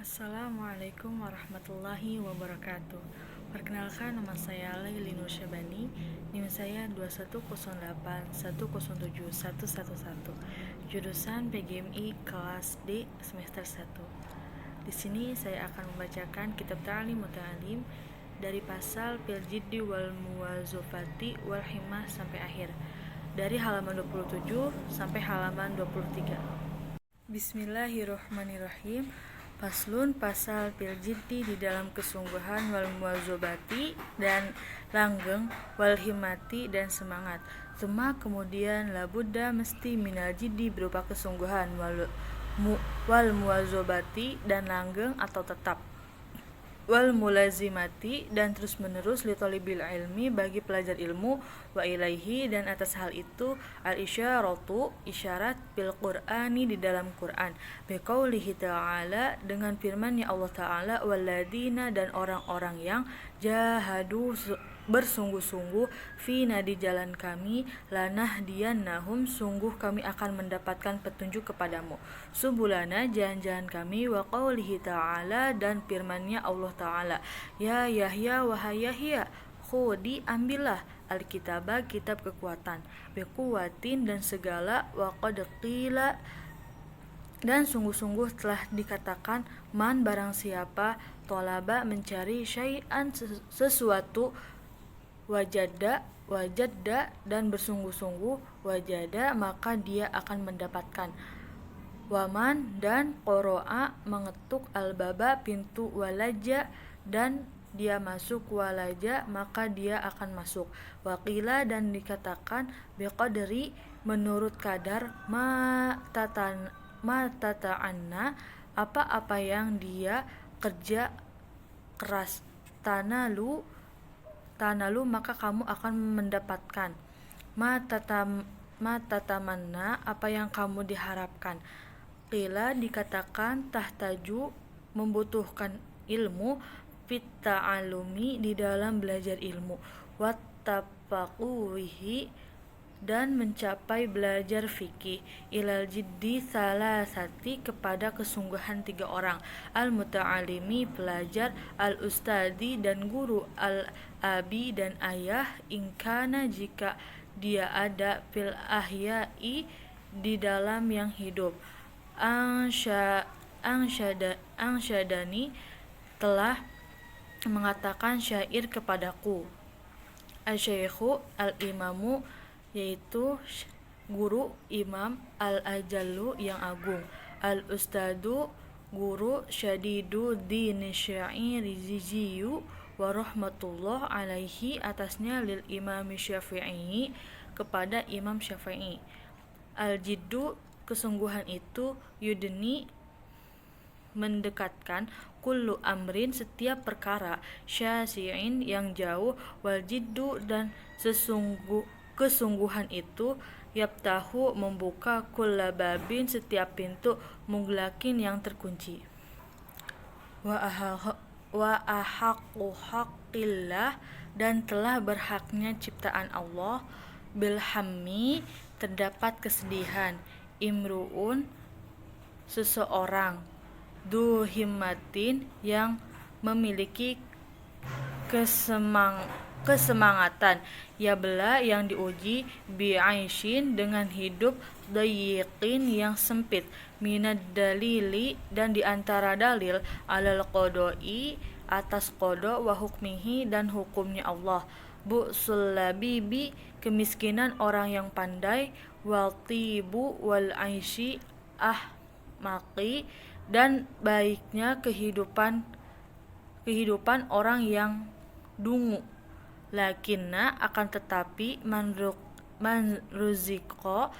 Assalamualaikum warahmatullahi wabarakatuh. Perkenalkan, nama saya Laili Nur Syabani. NIM saya 2108107111. Jurusan PGMI kelas D semester 1. Di sini saya akan membacakan kitab Ta'lim Muta'alim dari pasal fil jiddi wal muwazafati wal himmah sampai akhir. Dari halaman 27 sampai halaman 23. Bismillahirrahmanirrahim. Faslun, pasal fil jiddi di dalam kesungguhan, wal muwazabati dan langgeng, wal himmati dan semangat. Kemudian labudda mesti minal jiddi berupa kesungguhan, wal muwazabati dan langgeng atau tetap, wal mulazimati dan terus menerus li talibil ilmi bagi pelajar ilmu, wa ilaihi dan atas hal itu al isyaratu isyarat bil qur'ani di dalam Quran, bi qaulihi ta'ala dengan firman-Nya Allah Ta'ala, waladina dan orang-orang yang jahadu bersungguh-sungguh fina di jalan kami, lanahdiyannahum sungguh kami akan mendapatkan petunjuk kepadamu, subulana jalan-jalan kami, wa qaulihi ta'ala dan firman-Nya Allah Ta'ala, ya Yahya wahai Yahya, khudi ambillah alkitabah kitab kekuatan, bikuwatin dan segala, wa qad qila dan sungguh-sungguh telah dikatakan, man barang siapa tolaba mencari syai'an sesuatu, wajada dan bersungguh-sungguh, wajada maka dia akan mendapatkan, waman dan qoro'a mengetuk albaba pintu, walaja dan dia masuk, walaja maka dia akan masuk, waqila dan dikatakan biqadri menurut kadar, ma tata'anna apa-apa yang dia kerja keras, tanalu maka kamu akan mendapatkan, tatamanna apa yang kamu diharapkan, qila dikatakan tahtaju membutuhkan ilmu, fit ta'alumi di dalam belajar ilmu, wat tafaquhi dan mencapai belajar fikih, ilal jiddi salasati kepada kesungguhan 3 orang, al muta'alimi pelajar, al ustadi dan guru, al abi dan ayah, ingkana jika dia ada, fil ahyai di dalam yang hidup, angsyadani telah mengatakan syair kepadaku, asyaikhu al-imamu yaitu guru, imam, al-ajallu yang agung, al-ustadu guru, syadidu dini syairiziyu wa rahmatullah alaihi atasnya, lil imam syafi'i kepada imam syafi'i, al-jiddu kesungguhan itu, yudni mendekatkan, kullu amrin setiap perkara, syasi'in yang jauh, wal jiddu dan kesungguhan itu, yabtahu membuka, kulla babin setiap pintu, muglakin yang terkunci, wa ahaqqu haqqillah dan telah berhaknya ciptaan Allah, bilhammi terdapat kesedihan, imruun seseorang, du himmatin yang memiliki kesemangatan, yabla yang diuji, bi'aishin dengan hidup, dayiqin yang sempit, minad dalili dan diantara dalil, alal qodoi atas qodo, wa hukmihi dan hukumnya Allah, bu'sul labibi kemiskinan orang yang pandai, wal tibu wal aishi ahmaqi dan baiknya kehidupan orang yang dungu, lakinna akan tetapi, man ruziko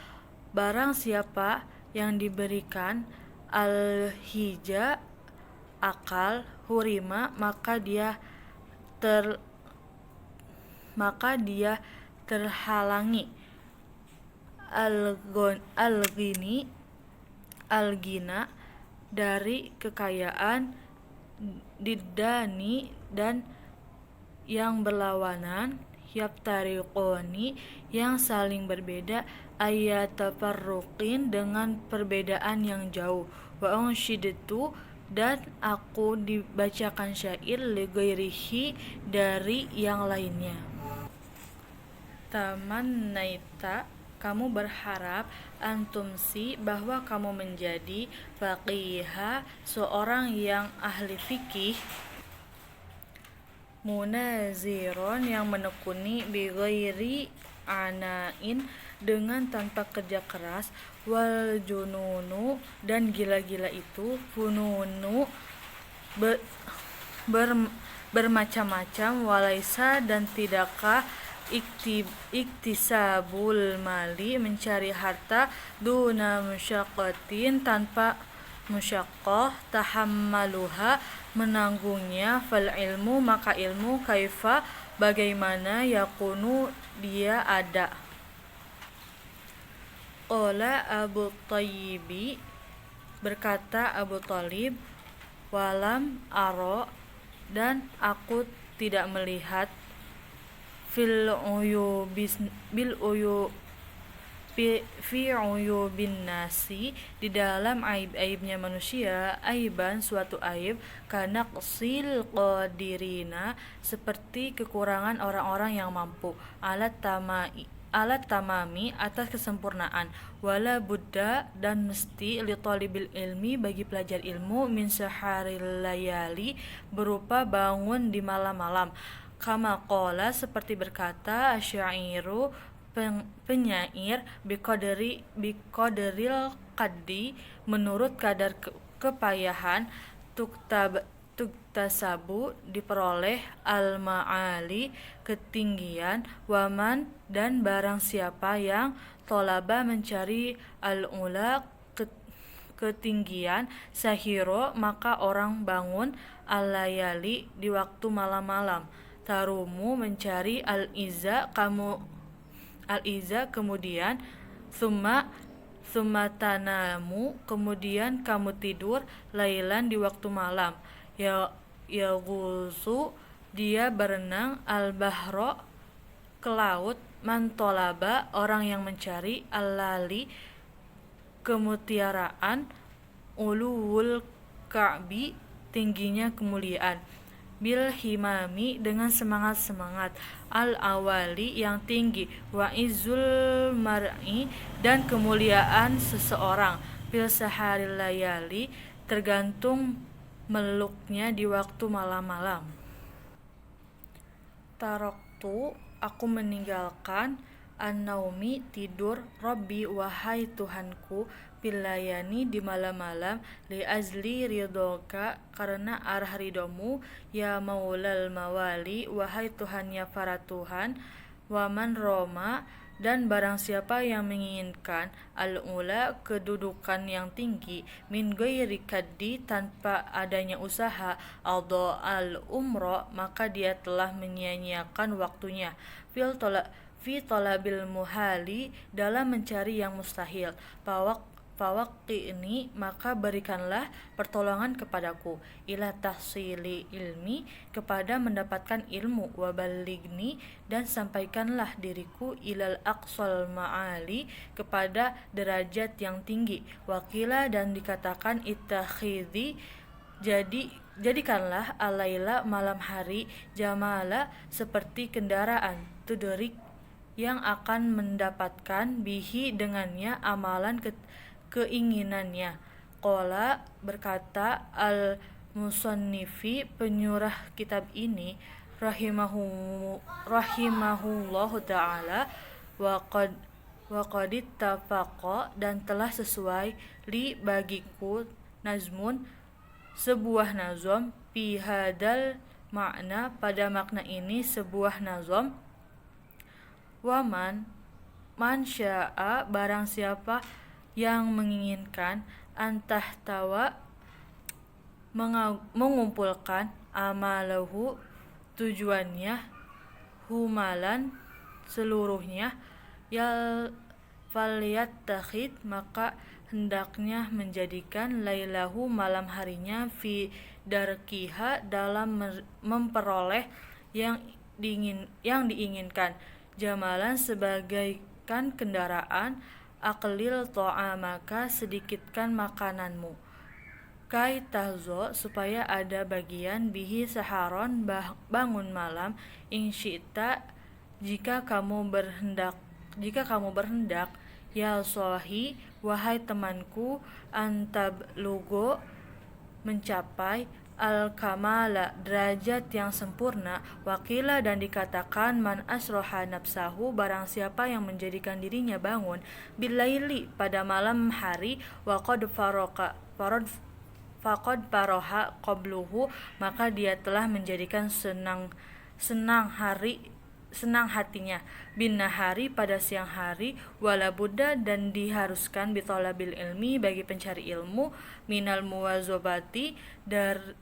barang siapa yang diberikan, al-hija akal, hurima maka dia terhalangi, al-gina dari kekayaan, diddani dan yang berlawanan, yaftariqoni yang saling berbeda, ayatafarruqin dengan perbedaan yang jauh, wa unsyidtu dan aku dibacakan syair lighairihi dari yang lainnya. Tamannaita, kamu berharap, antumsi, bahwa kamu menjadi faqiha, seorang yang ahli fikih, munaziron, yang menekuni, bighairi anain, dengan tanpa kerja keras, wal jununu, dan gila-gila itu, fununu, bermacam-macam, walaisa, dan tidakkah, iktisabul mali, mencari harta, duna musyaqqatin, tanpa musyaqqah, tahammaluha, menanggungnya, fal ilmu, maka ilmu, kaifa, bagaimana, yakunu, dia ada. Qala Abu Tayyibi, berkata Abu Thalib, walam aro, dan aku tidak melihat, fil uyubin nasi, di dalam aib-aibnya manusia, aiban, suatu aib, kanaqsil qadirina, seperti kekurangan orang-orang yang mampu, alat tamami, atas kesempurnaan, wala buddha, dan mesti, li talibil ilmi, bagi pelajar ilmu, min saharil layali, berupa bangun di malam-malam, kama qala, seperti berkata asyairu, penyair, biqadaril qaddi, menurut kadar kepayahan, tuktasabu, diperoleh, al-ma'ali, ketinggian, waman, dan barang siapa yang tolaba, mencari, al-ula, ketinggian, sahiro, maka orang bangun, al-layali, di waktu malam-malam, tarumu, mencari, al-iza, kemudian, summa tanamu, kemudian kamu tidur, lailan, di waktu malam, yagusu, dia berenang, al-bahro, ke laut, man tolaba, orang yang mencari, al-lali, kemutiaraan, uluwul ka'bi, tingginya kemuliaan, bil himami, dengan semangat-semangat, al-awali, yang tinggi, wa izul mar'i, dan kemuliaan seseorang, bil saharil layali, tergantung meluknya di waktu malam-malam. Taroktu, aku meninggalkan, an-naumi, tidur, Rabbi, wahai Tuhanku, bilayani, di malam-malam, li azli ridhoka, karena arah ridhomu, ya maulal mawali, wahai Tuhannya para Tuhan, waman roma, dan barang siapa yang menginginkan, al-ula, kedudukan yang tinggi, min ghairi kaddi, tanpa adanya usaha, adha al-umra, maka dia telah menyia-nyiakan waktunya, fi talabil muhali, dalam mencari yang mustahil, fawaqini, maka berikanlah pertolongan kepadaku, ila tahsili ilmi, kepada mendapatkan ilmu, wabaligni, dan sampaikanlah diriku, ilal aqsal ma'ali, kepada derajat yang tinggi, wakila, dan dikatakan, ittakhidhi, jadikanlah, alaila, malam hari, jamala, seperti kendaraan, tudrik, yang akan mendapatkan, bihi, dengannya, amalan, keinginannya. Qala, berkata al-musannifi, penyurah kitab ini, rahimahullahu ta'ala, wa qadit tafaqa, dan telah sesuai, li, bagiku, nazmun, sebuah nazom, fi hadal makna, pada makna ini, sebuah nazom, waman, man sya'a, barang siapa yang menginginkan, antahtawa, mengumpulkan, amalahu, tujuannya, humalan, seluruhnya, falyattakhid, maka hendaknya menjadikan, lailahu, malam harinya, fi darkiha, dalam memperoleh yang diinginkan, jamalan, sebagaikan kendaraan, aqlil ta'amaka, sedikitkan makananmu, kai tahzo supaya ada bagian bihi saharon bangun malam insyita jika kamu berhendak ya sohi wahai temanku antab lugo mencapai al-kamala derajat yang sempurna wakila dan dikatakan man asroha nafsahu barang siapa yang menjadikan dirinya bangun bilaili pada malam hari waqad faroha qabluhu maka dia telah menjadikan senang hatinya bin nahari pada siang hari wala buddha dan diharuskan bitolabil ilmi bagi pencari ilmu minal muwazobati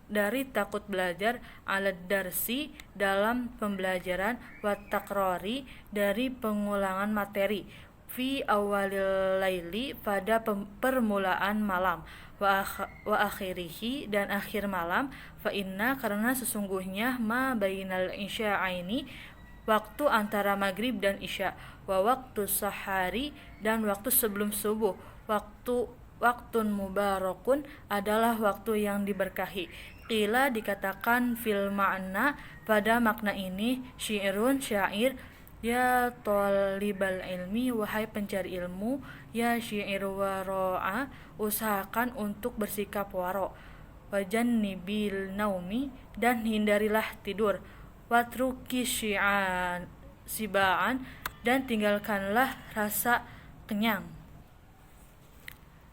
dari takut belajar alad darsi dalam pembelajaran watakrori dari pengulangan materi fi awalil laili pada permulaan malam wa akhirihi dan akhir malam fa inna karena sesungguhnya ma bainal isya'aini waktu antara maghrib dan isya wa waktu sahari dan waktu sebelum subuh waktun mubarakun adalah waktu yang diberkahi qila dikatakan fil ma'na pada makna ini syairun syair ya talibal ilmi wahai pencari ilmu ya syair waro'a usahakan untuk bersikap waro wajan nibil naumi dan hindarilah tidur watruki sibaan dan tinggalkanlah rasa kenyang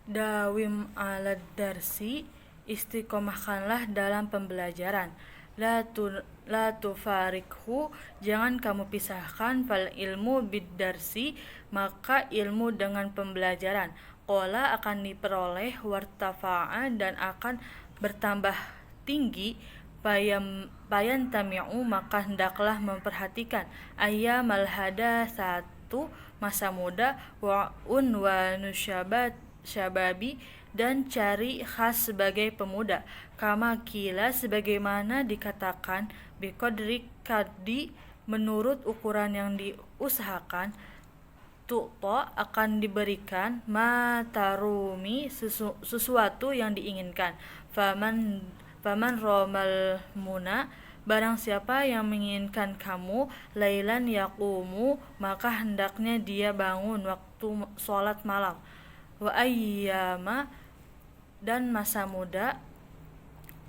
dawim alad darsi istiqomahkanlah dalam pembelajaran la tufarikhu jangan kamu pisahkan fal ilmu bid-darsi maka ilmu dengan pembelajaran qala akan diperoleh wartafa'a dan akan bertambah tinggi bayan tami'u maka hendaklah memperhatikan ayyamal hada satu masa muda wa'un wa nusyababi dan cari khas sebagai pemuda kama kila sebagaimana dikatakan biqadri kaddi menurut ukuran yang diusahakan tu'ta akan diberikan matarumi sesuatu yang diinginkan Faman romal muna barang siapa yang menginginkan kamu lailan yaqumu maka hendaknya dia bangun waktu sholat malam wa ayyama dan masa muda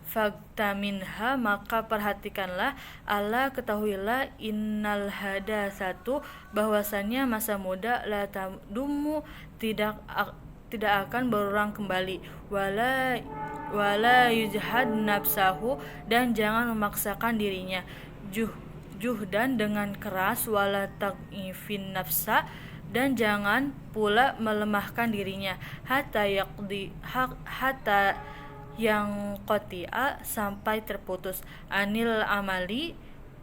fagtaminha maka perhatikanlah ala ketahuilah innal hadasatu bahwasannya masa muda la tadumu tidak akan berulang kembali wala yujhad nafsahu dan jangan memaksakan dirinya juhdan dengan keras wala taqifin nafsa dan jangan pula melemahkan dirinya hatta yang qati'a sampai terputus anil amali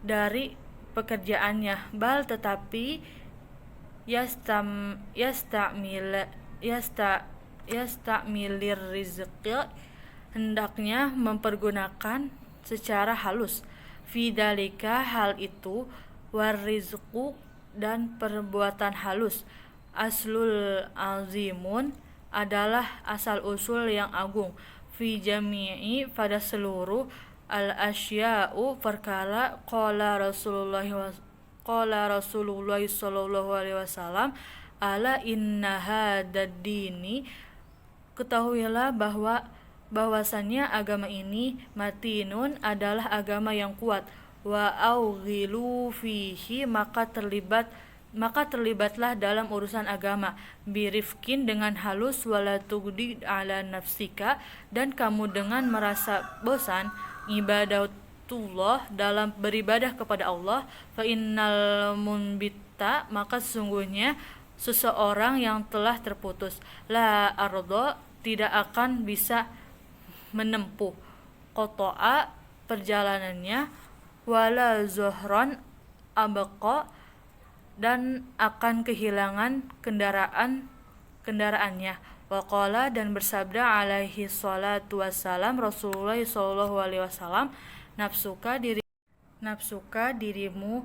dari pekerjaannya bal tetapi yastamilir rizqi hendaknya mempergunakan secara halus fidalika hal itu warizqu dan perbuatan halus aslul azimun adalah asal usul yang agung fi jami'i pada seluruh al asya'u perkara qala Rasulullah sallallahu alaihi wasallam ala inna hadad dini ketahuilah bahwasannya agama ini matinun adalah agama yang kuat wa aughilu fihi maka terlibatlah dalam urusan agama birifkin dengan halus wala tugdi ala nafsika dan kamu dengan merasa bosan ibadatullah dalam beribadah kepada Allah fa innal munbitta maka sesungguhnya seseorang yang telah terputus la ardo tidak akan bisa menempuh qata'a perjalanannya wala zuhran abaqa dan akan kehilangan kendaraannya waqala dan bersabda alaihi salatu wassalam Rasulullah sallallahu alaihi wasallam nafsuka dirimu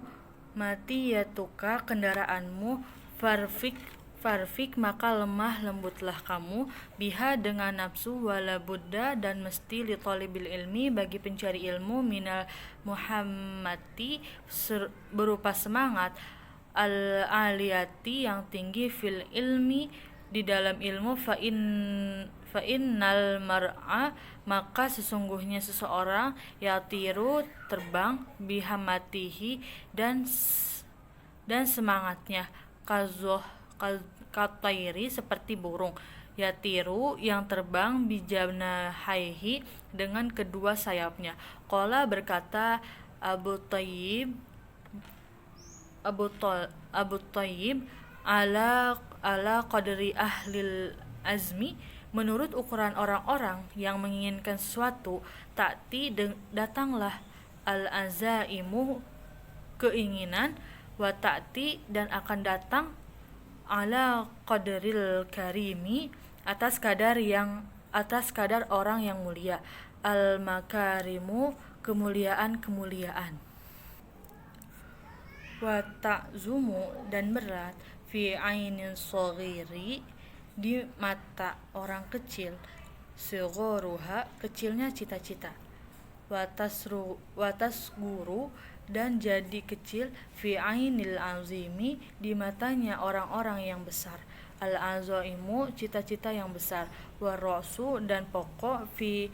matiyatuka kendaraanmu Farfik maka lemah lembutlah kamu biha dengan nafsu wala buddha dan mesti li talibil ilmi bagi pencari ilmu minal muhammati berupa semangat al aliyati yang tinggi fil ilmi di dalam ilmu fa innal mar'a maka sesungguhnya seseorang yatiru terbang bihamatihi dan semangatnya katairi seperti burung yatiru yang terbang bijana haihi dengan kedua sayapnya. Qala berkata Abu Tayyib ala qadri ahlil azmi menurut ukuran orang-orang yang menginginkan sesuatu ta'ti datanglah al-azaimu keinginan wa ta'ti dan akan datang ala qadril karimi atas kadar orang yang mulia al makarimu kemuliaan wa ta'zumu dan berat fi ainin shaghiri di mata orang kecil sigharuha kecilnya cita-cita watas guru dan jadi kecil fi ainil azimi di matanya orang-orang yang besar al azaimu cita-cita yang besar warasu dan pokok fi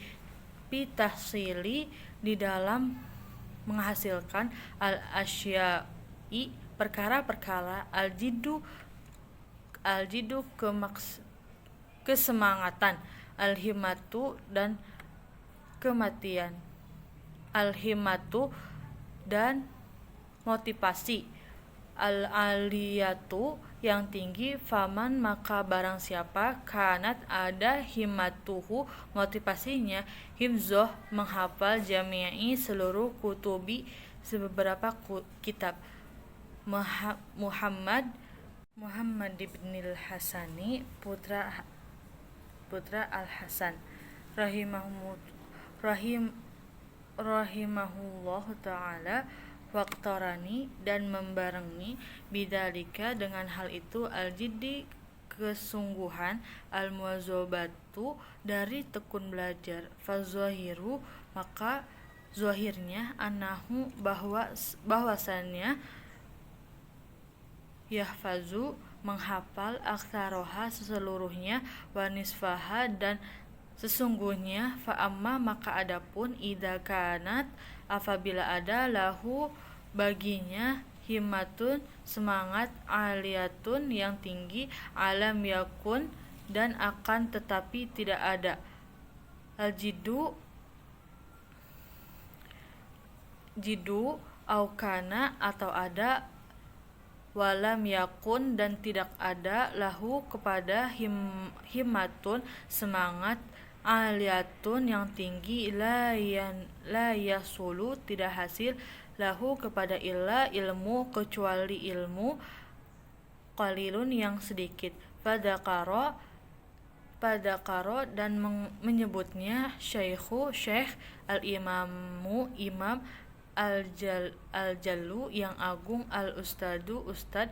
tahsili di dalam menghasilkan al asyai perkara-perkara al jiddu kesemangatan al himmatu dan kematian al himmatu dan motivasi al aliyatu yang tinggi faman maka barang siapa kanat ada himmatuhu motivasinya himzoh menghafal jami'i seluruh kutubi beberapa kitab Muhammad ibnil Hasani putra Al-Hasan rahimahullahu ta'ala waqtarani dan membarengi bidalika dengan hal itu al-jiddi kesungguhan al-muwazabatu dari tekun belajar fazahiru maka zahirnya anahu bahwasannya yahfazu menghafal aktsaroha seluruhnya wa nisfaha dan sesungguhnya fa'amma maka adapun idza kanat apabila ada lahu baginya himmatun semangat aliyatun yang tinggi alam yakun dan akan tetapi tidak ada al-jiddu aukana atau ada walam yakun dan tidak ada lahu kepada himmatun semangat aliyatun yang tinggi la yasulu tidak hasil lahu kepada illa ilmu kecuali ilmu qalilun yang sedikit padakaro dan menyebutnya syekh al-imamu imam al-jallu yang agung al-ustadu ustad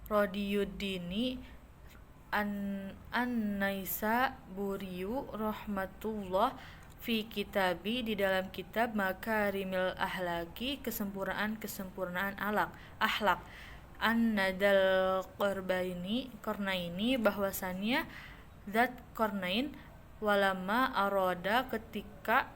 Rodiyuddini an-Naisa Buriyu rahmatullah fi kitabi di dalam kitab Makarimil Ahlaki kesempurnaan akhlak an-nadal qarnaini bahwasannya zat qarnain walama aroda ketika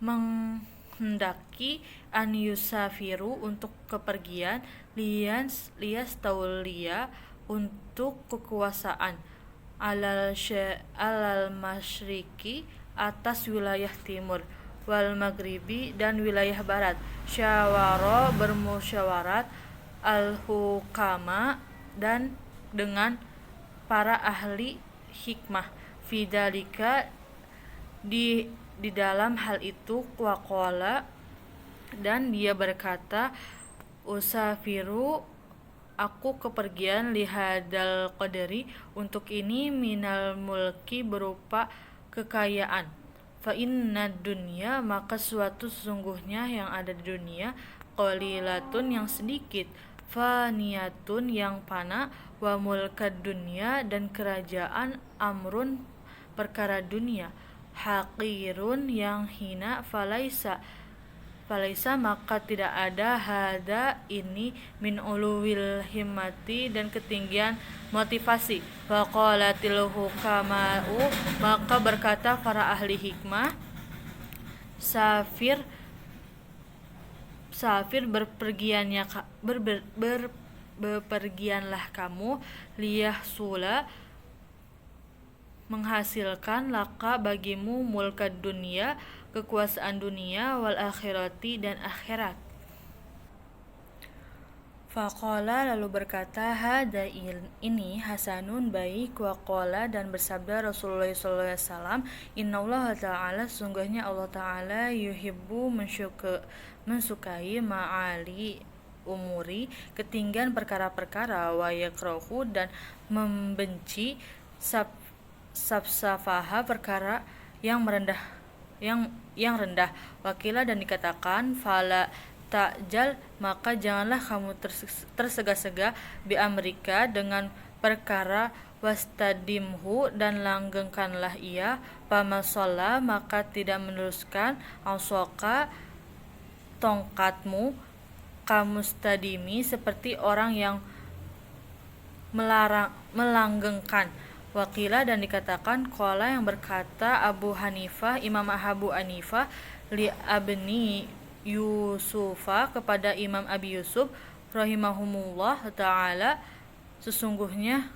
menghendaki an yusafiru untuk kepergian lias taulia untuk kekuasaan alal masyriki atas wilayah timur wal maghribi dan wilayah barat syawara bermusyawarat al hukama dan dengan para ahli hikmah fidalika di dalam hal itu waqala dan dia berkata usafiru aku kepergian lihadal qadari untuk ini minal mulki berupa kekayaan fa inna dunya maka suatu sesungguhnya yang ada di dunia qalilatun yang sedikit, faniyatun yang fana, wa mulkad dunya dan kerajaan, amrun perkara dunia, haqirun yang hina, falaisa maka tidak ada hada ini min uluwil himmati dan ketinggian motivasi. Faqalatil hukama'u maka berkata para ahli hikmah, Safir bepergianlah kamu, liyahsula menghasilkan laka bagimu, mulkad dunia kekuasaan dunia, wal akhirati dan akhirat. Faqala lalu berkata, hada ini hasanun baik, wa qala dan bersabda Rasulullah SAW, innallaha ta'ala sungguhnya Allah ta'ala yuhibbu mensukai ma'ali umuri ketinggian perkara-perkara, wa yakrahu dan membenci sabsafaha perkara yang rendah. Wakila dan dikatakan, fala ta'jal maka janganlah kamu tersega-sega bi Amerika dengan perkara, wastadimhu dan langgengkanlah ia, pamasolla maka tidak meneruskan, ausoka tongkatmu, kamustadimi seperti orang yang melanggengkan. Wakila dan dikatakan, qala yang berkata Abu Hanifah, Imam Abu Hanifah, li abni Yusufa kepada Imam Abi Yusuf rahimahumullah ta'ala, sesungguhnya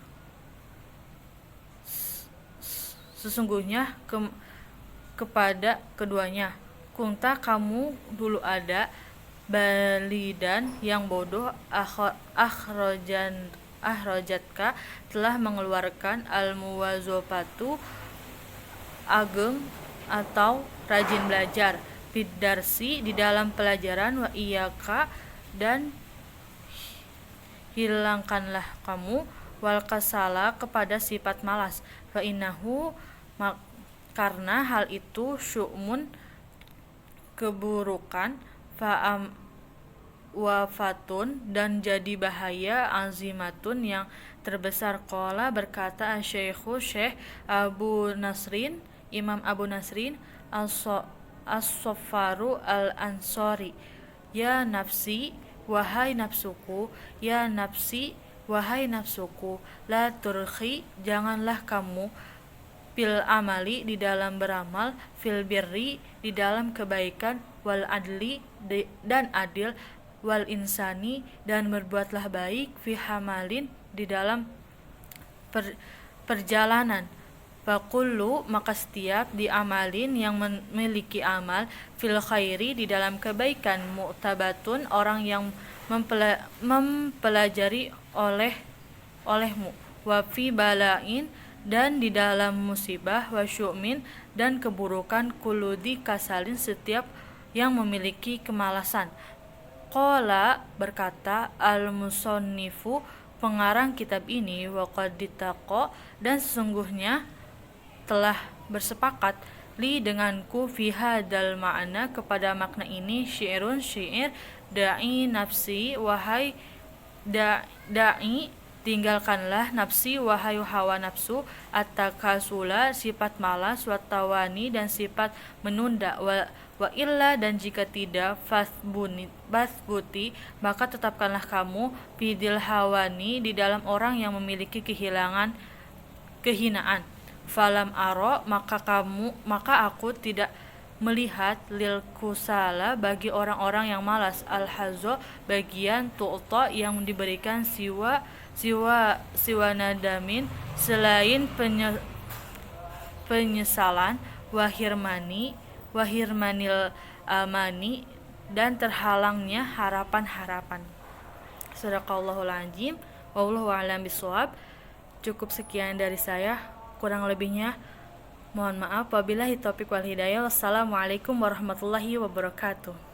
kepada keduanya, kunta kamu dulu ada, balidan yang bodoh, ahrojatka telah mengeluarkan, al-muwazofatu ageng atau rajin belajar, fiddarsi di dalam pelajaran, wa iyaka dan hilangkanlah kamu, wal kasala kepada sifat malas, fa innahu karena hal itu syu'mun keburukan, wafatun dan jadi bahaya, azimatun yang terbesar. Qala berkata Syekhu Syekh Abu Nasrin, Imam Abu Nasrin As-Soffaru Al-Ansori, ya nafsi wahai nafsuku, ya nafsi wahai nafsuku, la turhi janganlah kamu, fil amali di dalam beramal, fil birri di dalam kebaikan, wal adli dan adil, wal insani dan berbuatlah baik, fi hamalin di dalam perjalanan, fakullu maka setiap diamalin yang memiliki amal, fil khairi di dalam kebaikan, mu'tabatun orang yang mempelajari olehmu, wa fi balain dan di dalam musibah, wa syu'min dan keburukan, kuludi kasalin setiap yang memiliki kemalasan. Qala berkata al-musonnifu pengarang kitab ini, wa qad ditaqa dan sesungguhnya telah bersepakat, li denganku, fi hadal ma'na kepada makna ini, syairun syair, da'i nafsi wahai da'i tinggalkanlah, nafsi wahai hawa nafsu, at-takasula sifat malas, watawani dan sifat menunda, wa illa dan jika tidak, fasbuti maka tetapkanlah kamu, fidil hawani di dalam orang yang memiliki kehinaan, falam aro maka aku tidak melihat, lil kusala bagi orang-orang yang malas, al-hazo bagian, tu'ta yang diberikan, siwa nadamin selain penyesalan, wahirmanil amani dan terhalangnya harapan-harapan. Sadaqallahul azim, wallahu a'lam bishawab. Cukup sekian dari saya, kurang lebihnya mohon maaf. Wabillahi taufiq wal hidayah. Wassalamualaikum warahmatullahi wabarakatuh.